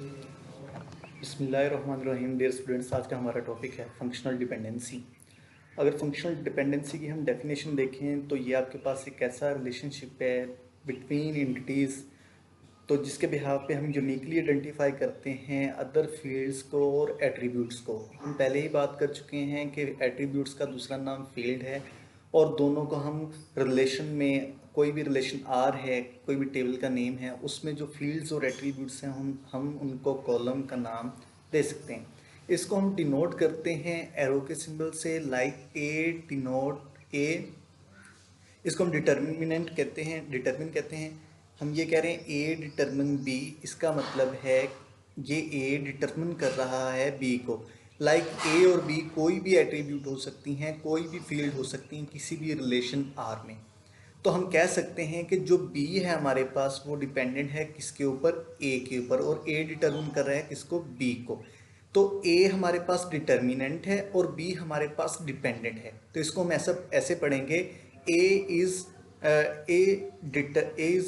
बिस्मिल्लाहिर्रहमानिर्रहीम। Dear students, आज का हमारा टॉपिक है फंक्शनल डिपेंडेंसी। अगर फंक्शनल डिपेंडेंसी की हम डेफिनेशन देखें तो ये आपके पास एक ऐसा रिलेशनशिप है बिटवीन एंटिटीज़, तो जिसके बिहाफ पे हम यूनिकली आइडेंटिफाई करते हैं अदर फील्ड्स को और एट्रीब्यूट्स को। हम पहले ही बात कर चुके हैं कि एट्रीब्यूट्स का दूसरा नाम फील्ड है, और दोनों को हम रिलेशन में, कोई भी रिलेशन आर है, कोई भी टेबल का नेम है, उसमें जो फील्ड्स और एट्रीब्यूट्स हैं हम उनको कॉलम का नाम दे सकते हैं। इसको हम डिनोट करते हैं एरो के सिंबल से, लाइक ए डिनोट ए। इसको हम डिटर्मिनेंट कहते हैं, डिटर्मिन कहते हैं। हम ये कह रहे हैं ए डिटर्मिन बी, इसका मतलब है ये ए डिटर्मिन कर रहा है बी को। लाइक ए और बी कोई भी एट्रीब्यूट हो सकती हैं, कोई भी फील्ड हो सकती हैं किसी भी रिलेशन आर में। तो हम कह सकते हैं कि जो बी है हमारे पास वो डिपेंडेंट है किसके ऊपर, ए के ऊपर, और ए डिटर्मिन कर रहा है किसको, बी को। तो ए हमारे पास डिटर्मिनेंट है और बी हमारे पास डिपेंडेंट है। तो इसको हम ऐसा ऐसे पढ़ेंगे, A is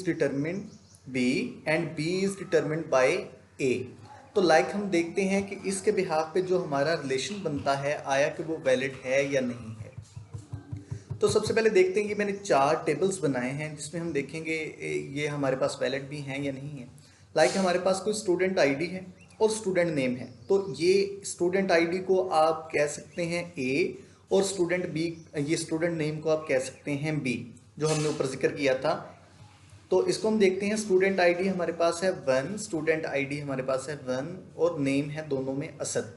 determine B and B is determined by A. तो लाइक हम देखते हैं कि इसके बिहाफ पे जो हमारा रिलेशन बनता है, आया कि वो वैलिड है या नहीं है। तो सबसे पहले देखते हैं कि मैंने 4 टेबल्स बनाए हैं जिसमें हम देखेंगे ये हमारे पास वैलिड भी हैं या नहीं है। लाइक हमारे पास कोई स्टूडेंट आईडी है और स्टूडेंट नेम है, तो ये स्टूडेंट आईडी को आप कह सकते हैं ए, और स्टूडेंट बी, ये स्टूडेंट नेम को आप कह सकते हैं बी, जो हमने ऊपर जिक्र किया था। तो इसको हम देखते हैं, स्टूडेंट आईडी हमारे पास है 1, स्टूडेंट आईडी हमारे पास है 1, और नेम है दोनों में असद।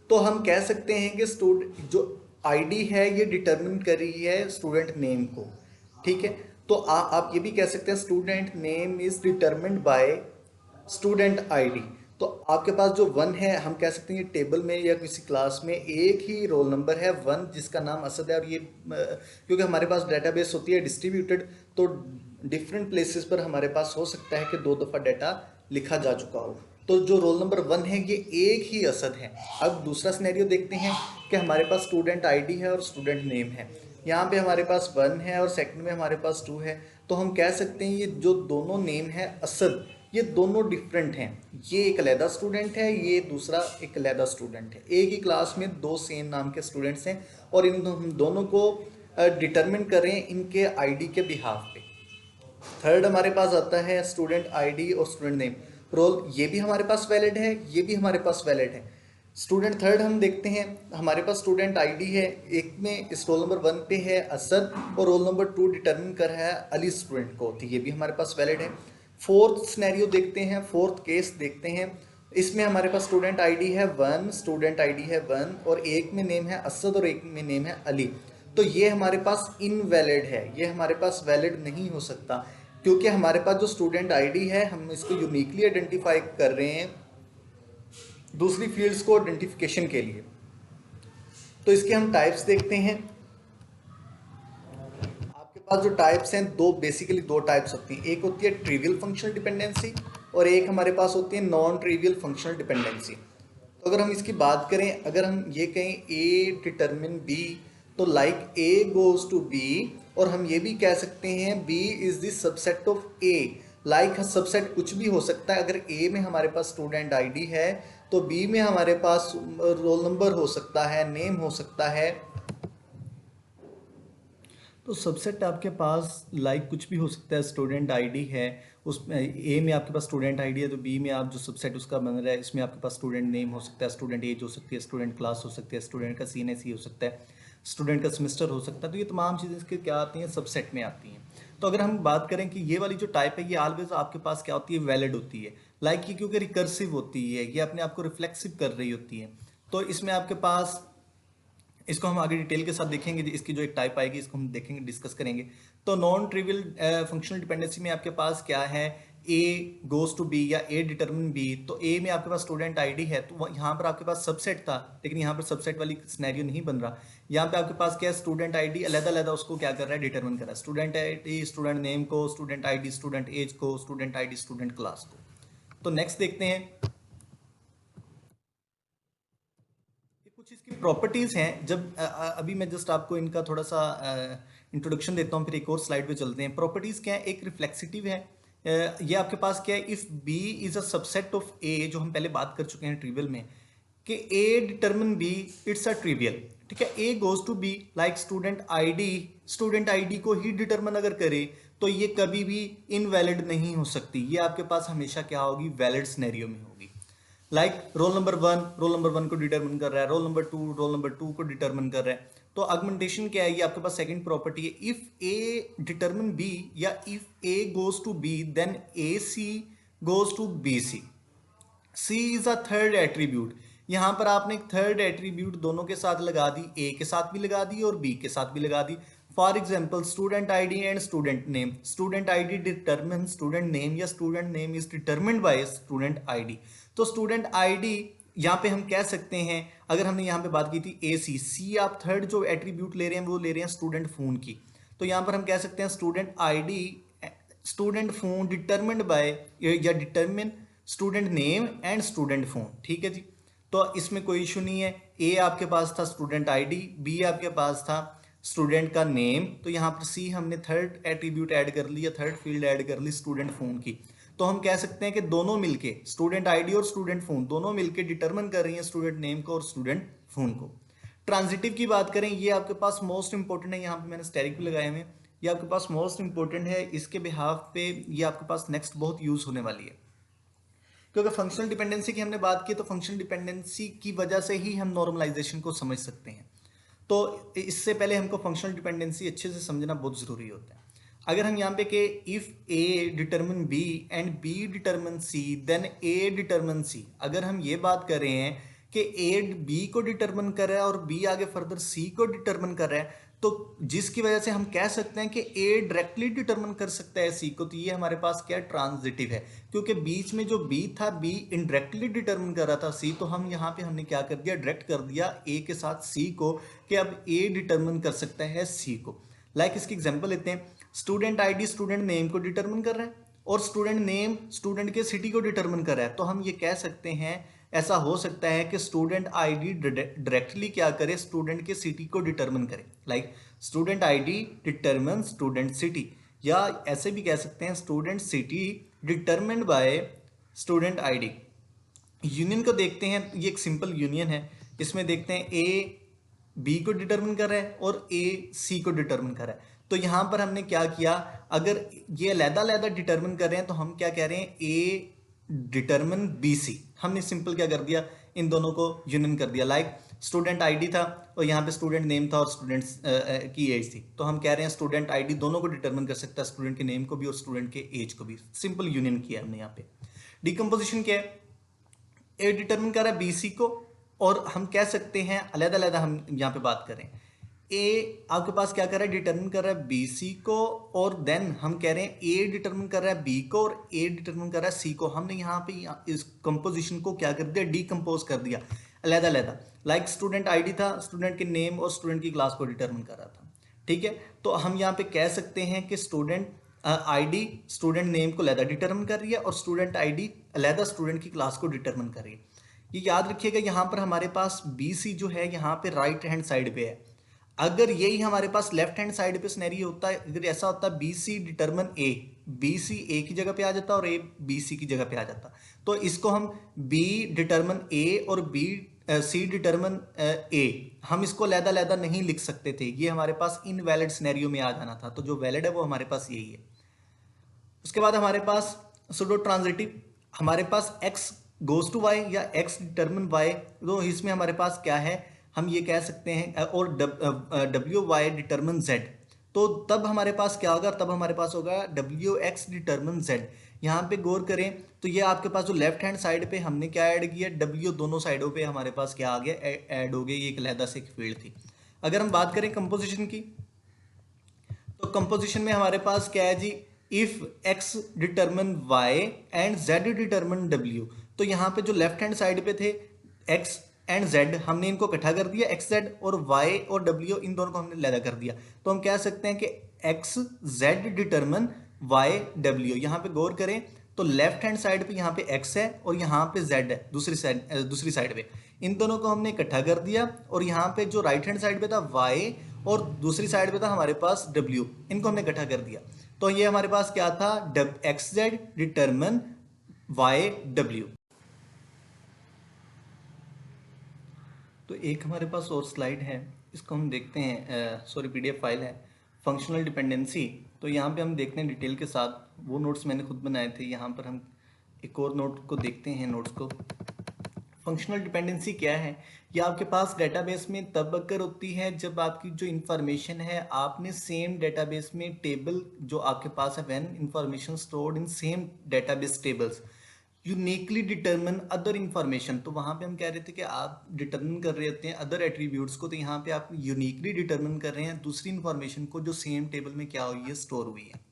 तो हम कह सकते हैं कि स्टूडेंट जो आईडी है ये डिटरमिन कर रही है स्टूडेंट नेम को, ठीक है। तो आप ये भी कह सकते हैं student name is determined by student ID. तो आपके पास जो 1 है, हम कह सकते हैं टेबल में या किसी क्लास में एक ही रोल नंबर है 1 जिसका नाम असद है, और ये क्योंकि हमारे पास डेटाबेस होती है डिस्ट्रीब्यूटेड, तो डिफरेंट प्लेसेस पर हमारे पास हो सकता है कि 2 दफ़ा डाटा लिखा जा चुका हो। तो जो रोल नंबर 1 है ये एक ही असद है। अब दूसरा सिनेरियो देखते हैं कि हमारे पास स्टूडेंट आईडी है और स्टूडेंट नेम है। यहाँ पे हमारे पास 1 है और सेकंड में हमारे पास 2 है। तो हम कह सकते हैं ये जो दोनों नेम है असद, ये दोनों डिफरेंट हैं। ये एक अलहदा स्टूडेंट है, ये दूसरा एक अलहदा स्टूडेंट है। एक ही क्लास में 2 सेम नाम के स्टूडेंट्स हैं और इन दोनों को डिटरमिन करें इनके आईडी के बिहाफ पे। थर्ड हमारे पास आता है स्टूडेंट आईडी और स्टूडेंट नेम। रोल ये भी हमारे पास वैलिड है, ये भी हमारे पास वैलिड है। स्टूडेंट थर्ड हम देखते हैं, हमारे पास स्टूडेंट आईडी है, एक में इस रोल नंबर 1 पे है असद और रोल नंबर 2 डिटरमिन कर रहा है अली स्टूडेंट को, तो ये भी हमारे पास वैलिड है। फोर्थ सिनेरियो देखते हैं, फोर्थ केस देखते हैं। इसमें हमारे पास स्टूडेंट आईडी है 1, स्टूडेंट आईडी है 1, और एक में नेम है असद और एक में नेम है अली। तो ये हमारे पास इनवैलिड है, ये हमारे पास वैलिड नहीं हो सकता, क्योंकि हमारे पास जो स्टूडेंट आईडी है हम इसको यूनिकली आइडेंटिफाई कर रहे हैं दूसरी फील्ड्स को आइडेंटिफिकेशन के लिए। तो इसके हम टाइप्स देखते हैं। आपके पास जो टाइप्स हैं, बेसिकली दो टाइप्स होती हैं। एक होती है ट्रिवियल फंक्शनल डिपेंडेंसी और एक हमारे पास होती है नॉन ट्रिवियल फंक्शनल डिपेंडेंसी। तो अगर हम इसकी बात करें, अगर हम ये कहें ए डिटरमिन बी, तो like A goes to B, और हम ये भी कह सकते हैं B is the subset of A. Like subset कुछ भी हो सकता है। अगर ए में हमारे पास स्टूडेंट आईडी है तो बी में हमारे पास रोल नंबर हो सकता है, नेम हो सकता है। तो सबसेट आपके पास लाइक कुछ भी हो सकता है। स्टूडेंट आईडी है, उसमें ए में आपके पास स्टूडेंट आईडी है, तो बी में आप जो सबसेट उसका बन रहा है इसमें आपके पास स्टूडेंट नेम हो सकता है, स्टूडेंट एज हो सकती है, स्टूडेंट क्लास हो सकती है, स्टूडेंट का CNSE हो सकता है, स्टूडेंट का सेमेस्टर हो सकता है। तो ये तमाम चीज़ें इसके क्या आती हैं, सबसेट में आती हैं। तो अगर हम बात करें कि ये वाली जो टाइप है ये ऑलवेज आपके पास क्या होती है, वैलिड होती है। लाइक ये क्योंकि रिकर्सिव होती है, ये अपने आप को रिफ्लेक्सिव कर रही होती है। तो इसमें आपके पास, इसको हम आगे डिटेल के साथ देखेंगे, इसकी जो एक टाइप आएगी इसको हम देखेंगे, डिस्कस करेंगे। तो नॉन ट्रिवियल फंक्शनल डिपेंडेंसी में आपके पास क्या है, ए गोज टू बी या ए डिटरमिन बी। तो ए में आपके पास स्टूडेंट आईडी है, तो यहाँ पर आपके पास सबसेट था, लेकिन यहाँ पर सबसेट वाली सिनेरियो नहीं बन रहा। यहाँ पे आपके पास क्या है, स्टूडेंट आईडी अलग-अलग उसको क्या कर रहा है, डिटरमिन कर रहा है। स्टूडेंट आईडी स्टूडेंट नेम को, स्टूडेंट आईडी स्टूडेंट एज को, स्टूडेंट आईडी स्टूडेंट क्लास को। तो नेक्स्ट देखते हैं, कुछ इसकी प्रॉपर्टीज़ हैं। जब अभी मैं जस्ट आपको इनका थोड़ा सा इंट्रोडक्शन देता हूँ, फिर एक और स्लाइड पे चलते हैं। प्रॉपर्टीज़ क्या है, एक रिफ्लेक्सिटिव है, ये आपके पास क्या है, if B is a subset of A, जो हम पहले बात कर चुके हैं ट्रिवियल में कि A determine B, it's a trivial. ठीक है, A goes to B like student ID को ही डिटरमिन अगर करे तो ये कभी भी इनवैलिड नहीं हो सकती, ये आपके पास हमेशा क्या होगी, वैलिड सिनेरियो में होगी। लाइक रोल नंबर वन को डिटरमिन कर रहा है, रोल नंबर टू को डिटरमिन कर रहा है। तो आर्गुमेंटेशन क्या है, ये आपके पास सेकंड प्रॉपर्टी है, इफ ए डिटरमिन बी या if A goes to B then A C goes to B C. C is a third attribute, यहां पर आपने एक थर्ड एट्रीब्यूट दोनों के साथ लगा दी, ए के साथ भी लगा दी और बी के साथ भी लगा दी। For example student ID and student name, student ID determine student name या student name is determined by student ID. तो स्टूडेंट आईडी यहाँ पे हम कह सकते हैं, अगर हमने यहाँ पे बात की थी ए सी, सी आप थर्ड जो एट्रीब्यूट ले रहे हैं वो ले रहे हैं स्टूडेंट फोन की, तो यहाँ पर हम कह सकते हैं student ID student phone determined by या determine student name and student phone. ठीक है जी, तो इसमें कोई इशू नहीं है। ए आपके पास था स्टूडेंट आईडी, बी आपके पास था स्टूडेंट का नेम, तो यहाँ पर सी हमने थर्ड एट्रीब्यूट ऐड कर ली या थर्ड फील्ड ऐड कर ली स्टूडेंट फोन की। तो हम कह सकते हैं कि दोनों मिलके स्टूडेंट आईडी और स्टूडेंट फोन दोनों मिलके डिटरमिन कर रही हैं स्टूडेंट नेम को और स्टूडेंट फोन को। ट्रांजिटिव की बात करें, ये आपके पास मोस्ट इंपॉर्टेंट है, यहाँ पे मैंने स्टेरिक भी लगाए हुए, ये आपके पास मोस्ट इंपॉर्टेंट है, इसके बिहाफ पे ये आपके पास नेक्स्ट बहुत यूज होने वाली है। क्योंकि फंक्शनल डिपेंडेंसी की हमने बात की, तो फंक्शनल डिपेंडेंसी की वजह से ही हम नॉर्मलाइजेशन को समझ सकते हैं। तो इससे पहले हमको फंक्शनल डिपेंडेंसी अच्छे से समझना बहुत जरूरी होता है। अगर हम यहाँ पे के if A determine B and B determine C then A determine C, अगर हम ये बात कर रहे हैं कि ए बी को डिटरमिन कर रहा है और बी आगे फर्दर सी को डिटरमिन कर रहा है, तो जिसकी वजह से हम कह सकते हैं कि ए डायरेक्टली डिटरमिन कर सकता है सी को, तो ये हमारे पास क्या ट्रांजिटिव है, क्योंकि बीच में जो बी था बी इनडायरेक्टली डिटरमिन कर रहा था सी, तो हम यहाँ पे हमने क्या कर दिया, डायरेक्ट कर दिया ए के साथ सी को कि अब ए डिटरमिन कर सकता है सी को। लाइक इसकी एग्जांपल लेते हैं, स्टूडेंट आईडी स्टूडेंट नेम को डिटरमिन कर रहा है और स्टूडेंट नेम स्टूडेंट के सिटी को डिटरमिन कर रहा है, तो हम ये कह सकते हैं, ऐसा हो सकता है कि स्टूडेंट आईडी डायरेक्टली क्या करे, स्टूडेंट के सिटी को डिटरमिन करे। Like student ID determine student city, या ऐसे भी कह सकते हैं student city determined by student ID. Union को देखते हैं, ये एक सिंपल यूनियन है, इसमें देखते हैं ए बी को डिटरमिन कर रहा है और ए सी को डिटरमिन कर रहा है। तो यहां पर हमने क्या किया, अगर ये अलग-अलग डिटरमिन कर रहे हैं तो हम क्या कह रहे हैं, ए डिटरमिन बी सी, हमने सिंपल क्या कर दिया, इन दोनों को यूनियन कर दिया। लाइक स्टूडेंट आईडी था और यहाँ पे स्टूडेंट नेम था और स्टूडेंट्स की एज थी, तो हम कह रहे हैं स्टूडेंट आईडी दोनों को डिटरमिन कर सकता है, स्टूडेंट के नेम को भी और स्टूडेंट के एज को भी। सिंपल यूनियन किया हमने यहाँ पे। डिकम्पोजिशन क्या है, ए डिटरमिन कर रहा है बी सी को, और हम कह सकते हैं अलग-अलग हम यहाँ पे बात करें, ए आपके पास क्या कर रहा है, डिटरमिन कर रहा है बी सी को, और देन हम कह रहे हैं ए डिटरमिन कर रहा है बी को और ए डिटरमिन कर रहा है सी को। हमने यहाँ पे इस कंपोजिशन को क्या कर दिया, डीकम्पोज कर दिया अलग-अलग। लाइक स्टूडेंट आईडी था, स्टूडेंट के नेम और स्टूडेंट की क्लास को डिटरमिन कर रहा था। ठीक है, तो हम यहाँ पे कह सकते हैं कि स्टूडेंट आईडी स्टूडेंट नेम को अलग डिटरमिन कर रही है और स्टूडेंट आईडी अलग स्टूडेंट की क्लास को डिटरमिन कर रही है। ये याद रखिएगा, यहाँ पर हमारे पास बी सी जो है यहाँ पे राइट हैंड साइड पे है। अगर यही हमारे पास लेफ्ट हैंड साइड पे सिनेरियो होता है, अगर ऐसा होता है बी सी डिटरमिन ए, बी सी ए की जगह पे आ जाता और ए बी सी की जगह पे आ जाता, तो इसको हम बी डिटरमिन ए और बी सी डिटरमिन ए, हम इसको अलग-अलग नहीं लिख सकते थे, ये हमारे पास इनवैलिड सिनेरियो में आ जाना था। तो जो वैलिड है वो हमारे पास यही है। उसके बाद हमारे पास सुडो ट्रांजिटिव, हमारे पास x गोज टू वाई या x डिटरमिन y, तो इसमें हमारे पास क्या है, हम ये कह सकते हैं, और डब्ल्यू वाई डिटरमिन z, तो तब हमारे पास क्या होगा, तब हमारे पास होगा डब्ल्यू एक्स डिटरमिन z। यहाँ पे गौर करें तो ये आपके पास जो लेफ्ट हैंड साइड पे हमने क्या ऐड किया, डब्ल्यू दोनों साइडों पे हमारे पास क्या आ गया, ऐड हो गया, ये एक अलग से एक फील्ड थी। अगर हम बात करें कंपोजिशन की, तो कंपोजिशन में हमारे पास क्या है जी, if x determine y and z determine w, तो यहाँ पे जो लेफ्ट हैंड साइड पे थे x एंड z, हमने इनको इकट्ठा कर दिया, x z, और y और w इन दोनों को हमने अलग कर दिया, तो हम कह सकते हैं कि x z determine y w। यहाँ पे गौर करें तो लेफ्ट हैंड साइड पे यहाँ पे x है और यहाँ पे z है दूसरी साइड पे, इन दोनों को हमने इकट्ठा कर दिया, और यहाँ पे जो राइट हैंड साइड पे था y और दूसरी साइड पे था हमारे पास w, इनको हमने इकट्ठा कर दिया। तो ये हमारे पास क्या था, X Z determine Y W. तो एक हमारे पास और स्लाइड है, इसको हम देखते हैं, सॉरी पीडीएफ फाइल है, फंक्शनल डिपेंडेंसी। तो यहाँ पे हम देखते हैं डिटेल के साथ, वो नोट्स मैंने खुद बनाए थे। यहाँ पर हम एक और नोट को देखते हैं, नोट्स को। फंक्शनल डिपेंडेंसी क्या है, ये आपके पास डेटाबेस में तब अगर होती है जब आपकी जो इंफॉर्मेशन है आपने सेम डेटाबेस में टेबल जो आपके पास है, when information stored in same database tables uniquely determine other information. तो वहां पे हम कह रहे थे कि आप डिटरमिन कर रहे होते हैं अदर एट्रीब्यूट्स को, तो यहाँ पे आप यूनिकली डिटरमिन कर रहे हैं दूसरी इंफॉर्मेशन को जो सेम टेबल में क्या हुई है, स्टोर हुई है।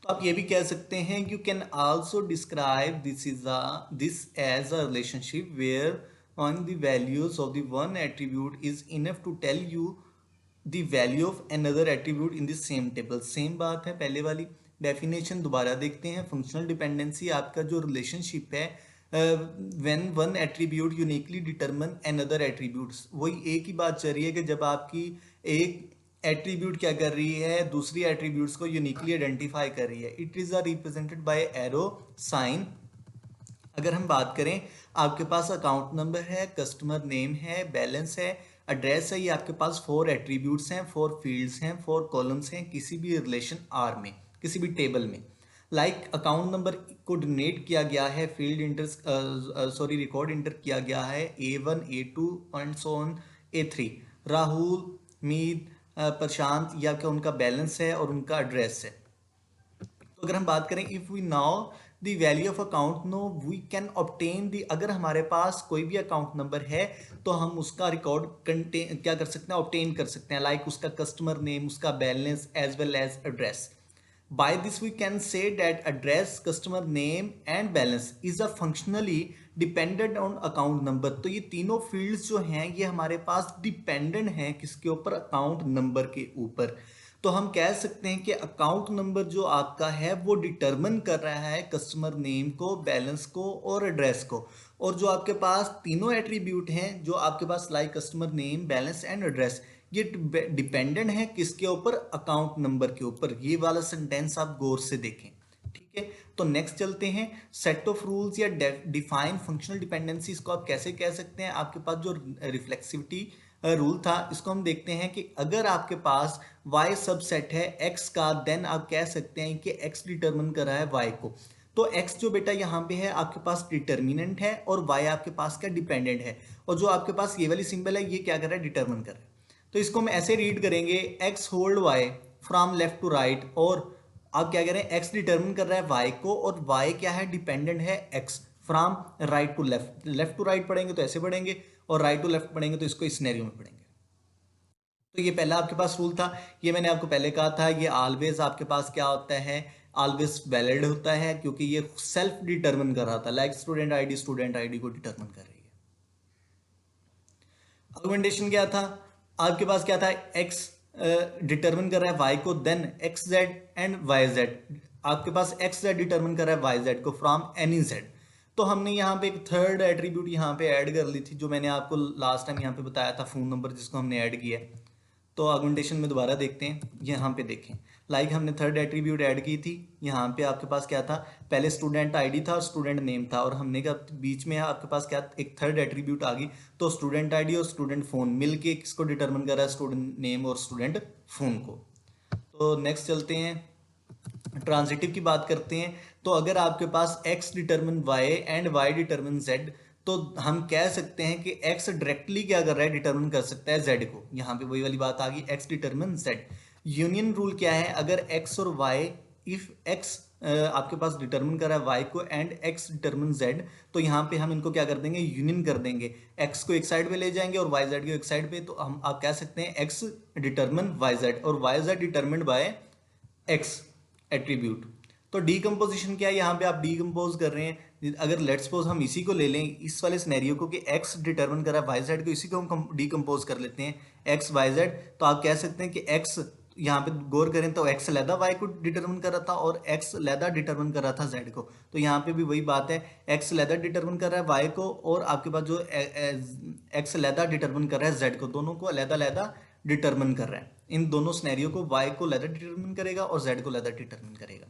तो आप ये भी कह सकते हैं, you can also describe this as a relationship where on the values of the one attribute is enough to tell you the value of another attribute in the same table. Same बात है, पहले वाली definition दोबारा देखते हैं। Functional dependency आपका जो relationship है, when one attribute uniquely determine another attributes, वही एक ही बात चल रही है कि जब आपकी एक एट्रीब्यूट क्या कर रही है, दूसरी एट्रीब्यूट्स को यूनिकली आइडेंटिफाई कर रही है। It is represented by arrow sign. अगर हम बात करें, आपके पास अकाउंट नंबर है, कस्टमर नेम है, बैलेंस है, एड्रेस है, ये आपके पास 4 एट्रीब्यूट्स हैं, 4 फील्ड्स हैं, 4 कॉलम्स हैं किसी भी रिलेशन आर में, किसी भी टेबल में। लाइक अकाउंट नंबर को डोनेट किया गया है, field enter sorry record enter किया गया है A1 A2 and so on A3। Rahul, Meet, Prashant, या क्या उनका बैलेंस है और उनका एड्रेस है। तो अगर हम बात करें, if we now the value of account no we can obtain the, अगर हमारे पास कोई भी अकाउंट नंबर है तो हम उसका रिकॉर्ड कंटेन क्या कर सकते हैं, ऑब्टेन कर सकते हैं। लाइक उसका कस्टमर नेम, उसका balance as well as address. By this we can say that address, customer name and balance is a functionally dependent on account number। तो ये तीनों fields जो हैं ये हमारे पास dependent हैं किसके ऊपर, अकाउंट नंबर के ऊपर। तो हम कह सकते हैं कि अकाउंट नंबर जो आपका है वो डिटरमिन कर रहा है कस्टमर नेम को, बैलेंस को और एड्रेस को। और जो आपके पास तीनों एट्रीब्यूट हैं जो आपके पास, like customer name, balance and address, ये डिपेंडेंट है किसके ऊपर, अकाउंट नंबर के ऊपर। ये वाला सेंटेंस आप गौर से देखें, ठीक है। तो नेक्स्ट चलते हैं, सेट ऑफ रूल्स या डिफाइन फंक्शनल डिपेंडेंसी, इसको आप कैसे कह सकते हैं। आपके पास जो रिफ्लेक्सिविटी रूल था, इसको हम देखते हैं कि अगर आपके पास y सबसेट है x का, देन आप कह सकते हैं कि x डिटरमिन कर रहा है y को। तो x जो बेटा यहाँ पे है आपके पास डिटर्मिनेंट है और y आपके पास क्या, डिपेंडेंट है। और जो आपके पास ये वाली सिंबल है ये क्या कर रहा है, डिटरमिन कर रहा है। तो इसको हम ऐसे रीड करेंगे, x hold y from left to right, और आप क्या कह रहे हैं, x डिटरमिन कर रहा है y को और y क्या है, डिपेंडेंट है x from right to left. Left to right पढ़ेंगे तो ऐसे पढ़ेंगे और राइट टू लेफ्ट पढ़ेंगे तो इसको इस सिनेरियो में पढ़ेंगे। तो ये पहला आपके पास रूल था, ये मैंने आपको पहले कहा था, ये ऑलवेज आपके पास क्या होता है, ऑलवेज वैलिड होता है, क्योंकि ये सेल्फ डिटरमिन कर रहा था। लाइक स्टूडेंट आईडी को डिटरमिन कर रही है। आर्गुमेंटेशन क्या था, आपके पास क्या था, x डिटरमिन कर रहा है y को, then X Z and Y Z. आपके पास एक्स जेड डिटरमिन कर रहा है वाई जेड को फ्रॉम एनी जेड। तो हमने यहाँ पे एक थर्ड एट्रीब्यूट यहाँ पे ऐड कर ली थी, जो मैंने आपको लास्ट टाइम यहाँ पे बताया था, फोन नंबर, जिसको हमने ऐड किया। तो आर्गुमेंटेशन में दोबारा देखते हैं, यहाँ पे देखें, लाइक हमने थर्ड एट्रीब्यूट ऐड की थी। यहाँ पे आपके पास क्या था, पहले स्टूडेंट आईडी था और स्टूडेंट नेम था, और हमने क्या बीच में आपके पास क्या, एक थर्ड एट्रीब्यूट आ गई। तो स्टूडेंट आईडी और स्टूडेंट फोन मिलके किसको डिटरमिन कर रहा है, स्टूडेंट नेम और स्टूडेंट फोन को। तो नेक्स्ट चलते हैं, ट्रांजिटिव की बात करते हैं। तो अगर आपके पास x determine y and y determine z, तो हम कह सकते हैं कि x डायरेक्टली क्या कर रहा है, डिटरमिन कर सकता है z को। यहाँ पे वही वाली बात आ गई, x determine z। Union rule क्या है, अगर x और y, इफ x आपके पास डिटरमिन कर रहा है y को एंड x डिटरमिन z, तो यहाँ पे हम इनको क्या कर देंगे, यूनियन कर देंगे। x को एक साइड पे ले जाएंगे और yz को एक साइड पे, तो हम आप कह सकते हैं x डिटरमिन yz और yz determined bye x attribute. तो डीकम्पोजिशन क्या है, यहाँ पे आप डीकम्पोज कर रहे हैं। अगर लेट्स सपोज हम इसी को ले लें, इस वाले सिनेरियो को, कि x डिटरमिन कर रहा है वाई जेड को, इसी को हम डीकम्पोज कर लेते हैं x वाई जेड। तो आप कह सकते हैं कि x, यहाँ पे गौर करें तो x लैदा y को डिटरमिन कर रहा था और x लैदा डिटरमिन कर रहा था z को। तो यहाँ पे भी वही बात है, x लैदा डिटरमिन कर रहा है y को और आपके पास जो x लैदा डिटरमिन कर रहा है z को, दोनों को लैदा लैदा डिटरमिन कर रहा है। इन दोनों सिनेरियो को y को लेदर डिटरमिन करेगा और z को लेदर डिटरमिन करेगा।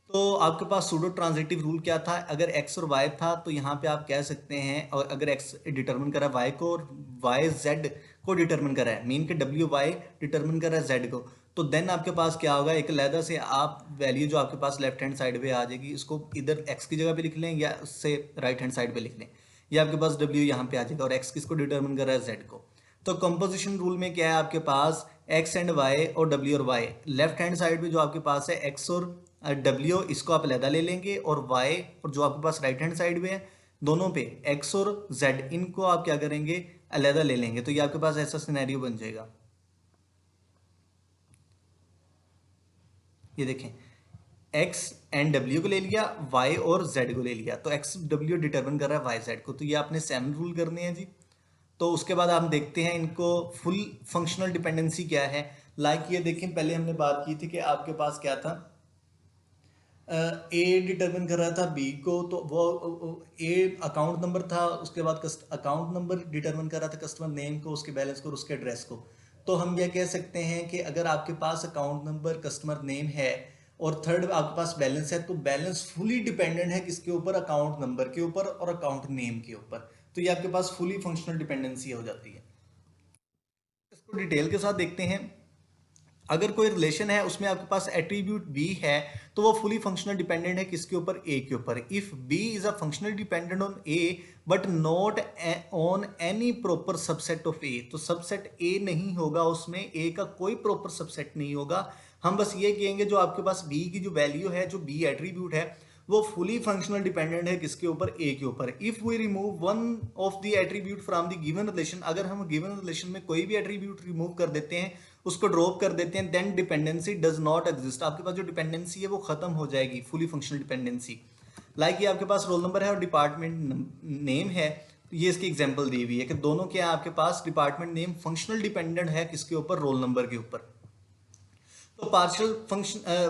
तो आपके पास सूडो ट्रांजिटिव रूल क्या था, अगर x और y था तो यहाँ पे आप कह सकते हैं, और अगर x डिटरमिन कर रहा है y को और y z को डिटरमिन कर रहा है, मीन के w y डिटरमिन कर रहा है z को, तो देन आपके पास क्या होगा, एक अलहदा से आप वैल्यू जो आपके पास लेफ्ट हैंड साइड पे आ जाएगी, इसको इधर x की जगह पे लिख लें या उससे राइट हैंड साइड पे लिख लें, या आपके पास w यहाँ पे आ जाएगा और x किसको डिटरमिन कर रहा है, z को। तो कंपोजिशन रूल में क्या है, आपके पास x एंड y और w और y, लेफ्ट हैंड साइड पे जो आपके पास है x और w, इसको आप अलहदा ले लेंगे, और y और जो आपके पास राइट हैंड साइड पे है दोनों पे x और z, इनको आप क्या करेंगे, अलहदा ले लेंगे। तो ये आपके पास ऐसा सिनेरियो बन जाएगा। ये देखें, x एंड w को ले लिया, y और z को ले लिया, तो x w डिटरमिन कर रहा है y z को। तो ये आपने 7 रूल करने हैं जी। तो उसके बाद हम देखते हैं इनको फुल फंक्शनल डिपेंडेंसी क्या है। लाइक ये देखें, पहले हमने बात की थी कि आपके पास क्या था, ए डिटरमिन कर रहा था बी को, तो वो ए अकाउंट नंबर था, उसके बाद अकाउंट नंबर डिटरमिन कर रहा था कस्टमर नेम को, उसके बैलेंस को और उसके एड्रेस को। तो हम यह कह सकते हैं कि अगर आपके पास अकाउंट नंबर कस्टमर नेम है और थर्ड आपके पास बैलेंस है, तो बैलेंस फुली डिपेंडेंट है किसके ऊपर, अकाउंट नंबर के ऊपर और अकाउंट नेम के ऊपर। तो ये आपके पास फुली फंक्शनल डिपेंडेंसी हो जाती है। इसको डिटेल के साथ देखते हैं। अगर कोई रिलेशन है उसमें आपके पास एट्रीब्यूट बी है, तो वो फुली फंक्शनल डिपेंडेंट है किसके ऊपर, ए के ऊपर। If B is a functional dependent on A but not on any proper subset of A, तो सबसेट ए नहीं होगा, उसमें ए का कोई प्रॉपर सबसेट नहीं होगा। हम बस ये कहेंगे जो आपके पास बी की जो वैल्यू है, जो बी एट्रीब्यूट है, वो फुली फंक्शनल डिपेंडेंट है किसके ऊपर, ए के ऊपर। If we remove one of the attribute from the given relation, अगर हम गिवन रिलेशन में कोई भी एट्रीब्यूट रिमूव कर देते हैं, उसको ड्रॉप कर देते हैं, then dependency does not exist, आपके पास जो डिपेंडेंसी है वो खत्म हो जाएगी, फुली फंक्शनल डिपेंडेंसी। लाइक ये आपके पास रोल नंबर है और डिपार्टमेंट नेम है, ये इसकी एग्जांपल दी हुई है कि दोनों क्या है आपके पास, डिपार्टमेंट नेम फंक्शनल डिपेंडेंट है किसके ऊपर, रोल नंबर के ऊपर। तो पार्शियल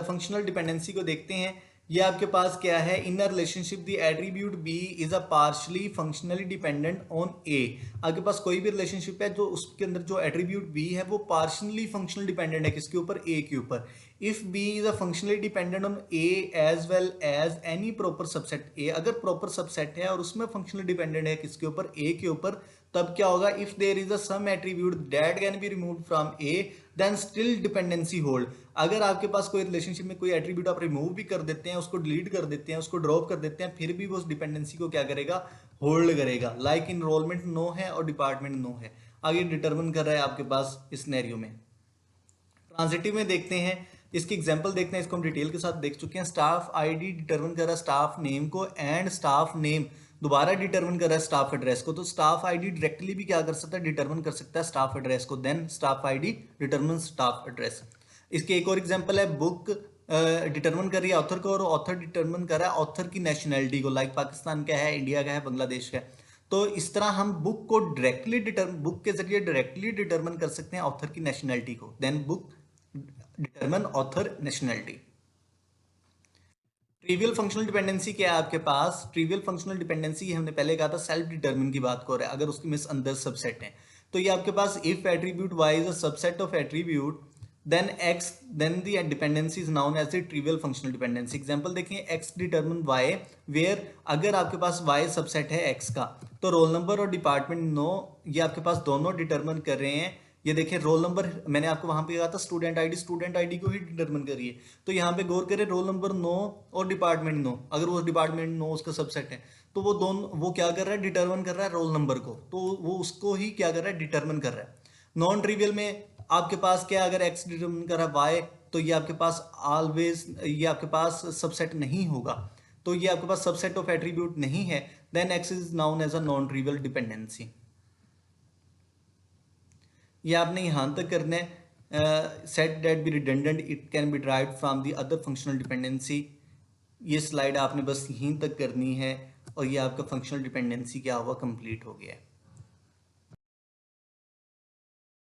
फंक्शनल डिपेंडेंसी को देखते हैं। ये आपके पास क्या है, in a relationship the attribute B is a partially functionally dependent on A. आपके पास कोई भी रिलेशनशिप है जो उसके अंदर जो एट्रीब्यूट बी है वो पार्शियली फंक्शनल डिपेंडेंट है किसके ऊपर, ए के ऊपर। If B is a functionally dependent on A as well as any proper subset A, अगर प्रॉपर सबसेट है और उसमें फंक्शनली डिपेंडेंट है किसके ऊपर, ए के ऊपर, तब क्या होगा, if there is a some attribute that can be removed from A then still dependency hold. अगर आपके पास कोई रिलेशनशिप में कोई एट्रीब्यूट आप रिमूव भी कर देते हैं, उसको डिलीट कर देते हैं, उसको ड्रॉप कर देते हैं, फिर भी वो उस डिपेंडेंसी को क्या करेगा, होल्ड करेगा। लाइक इनरोलमेंट नो है और डिपार्टमेंट नो है, आगे डिटरमिन कर रहा है आपके पास इस सिनेरियो में। ट्रांजिटिव में देखते हैं, इसकी एग्जांपल देखते हैं, इसको हम डिटेल के साथ देख चुके हैं। स्टाफ आईडी डिटरमिन कर रहा है स्टाफ नेम को, एंड स्टाफ नेम दोबारा डिटरमिन कर रहा है स्टाफ एड्रेस को। तो स्टाफ आईडी डायरेक्टली भी क्या कर सकता है, डिटरमिन कर सकता है स्टाफ एड्रेस को, then staff ID determine staff address. इसके एक और एग्जांपल है, बुक डिटरमिन कर रही है ऑथर को और ऑथर डिटरमिन कर रहा है ऑथर की नेशनैलिटी को, लाइक पाकिस्तान का है, इंडिया का है, बांग्लादेश का है। तो इस तरह हम बुक को डायरेक्टली बुक के जरिए डायरेक्टली डिटरमिन कर सकते हैं ऑथर की नेशनैलिटी को, then book determine author nationality. Trivial functional dependency क्या है आपके पास, ट्रिवियल फंक्शनल डिपेंडेंसी हमने पहले कहा था सेल्फ डिटरमिन की बात कर रहा है, अगर उसके में अंदर सबसेट है। तो ये आपके पास if attribute Y is a subset of attribute then X, then the dependency is known as the trivial functional dependency. Example देखिए, एक्स डिटरमिन वाई, वेयर अगर आपके पास वाई सबसेट है एक्स का, तो रोल नंबर और डिपार्टमेंट नो, ये आपके पास दोनों डिटरमिन कर रहे हैं। ये देखिए रोल नंबर, मैंने आपको वहां पे कहा था स्टूडेंट आईडी को ही डिटरमिन करिए, तो यहाँ पे गौर करें, रोल नंबर 9 और डिपार्टमेंट 9, अगर वो डिपार्टमेंट 9 उसका सबसेट है, तो वो दोनों वो क्या कर रहा है, डिटरमिन कर रहा है रोल नंबर को, तो वो उसको ही क्या कर रहा है, डिटरमिन कर रहा है। नॉन ट्रिवियल में आपके पास क्या, अगर एक्स डिटरमिन कर रहा है वाई, तो ये आपके पास ऑलवेज, ये आपके पास सबसेट नहीं होगा, तो ये आपके पास सबसेट ऑफ एट्रीब्यूट नहीं है, then X is known as a non trivial dependency. ये आपने यहाँ तक करना है, set that B redundant it can be derived from the other functional dependency. ये स्लाइड आपने बस यहीं तक करनी है और ये आपका फंक्शनल डिपेंडेंसी क्या हुआ, कंप्लीट हो गया है।